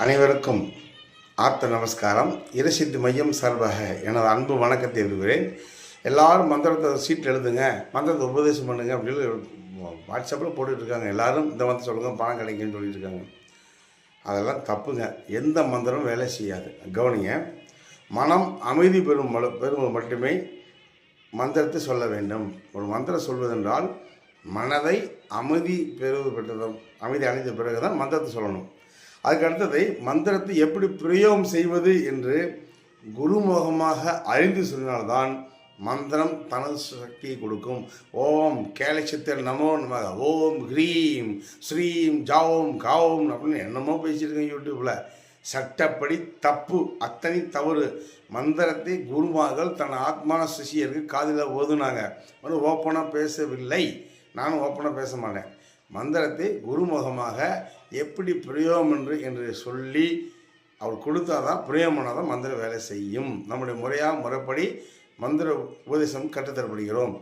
அனைவருக்கும் ஆர்த்த நமஸ்காரம். இரசித்து மையம் சார்பாக எனது அன்பு வணக்கத்தை எழுதுகிறேன். எல்லாரும் மந்திரத்தை சீட்டில் எழுதுங்க, மந்திரத்தை உபதேசம் பண்ணுங்க அப்படின்னு வாட்ஸ்அப்பில் போட்டுட்ருக்காங்க. எல்லோரும் இந்த மந்திரம் சொல்லுங்கள் பணம் கிடைக்குன்னு சொல்லிட்டு இருக்காங்க. அதெல்லாம் தப்புங்க. எந்த மந்திரம் வேலை செய்யாது. கவனிங்க, மனம் அமைதி பெறும் மட்டுமே மந்திரத்தை சொல்ல வேண்டும். ஒரு மந்திரம் சொல்வதென்றால் மனதை அமைதி அமைதி அடைந்த பிறகு தான் மந்திரத்தை சொல்லணும். அதுக்கு அடுத்ததை மந்திரத்தை எப்படி பிரயோகம் செய்வது என்று குருமுகமாக அறிந்து சொன்னால்தான் மந்திரம் தனது சக்தியை கொடுக்கும். ஓம் கேலட்சத்தில் நமோ நமக, ஓம் ஹ்ரீம் ஸ்ரீம் ஜாவோம் காவோம் அப்படின்னு என்னமோ பேசியிருக்கேன் யூடியூப்பில். சட்டப்படி தப்பு, அத்தனை தவறு. மந்திரத்தை குருமார்கள் தன் ஆத்மான சிஷியருக்கு காதில் ஓதுனாங்க. ஓப்பனாக பேசவில்லை, நானும் ஓப்பனாக பேச மாட்டேன். மந்திரத்தை குருமுகமாக எப்படி பிரயோகம் என்று சொல்லி அவர் கொடுத்தாதான் பிரயோகம் பண்ணாதான் மந்திர வேலை செய்யும். நம்முடைய முறைப்படி மந்திர உபதேசம் கற்றுத்தரப்படுகிறோம்.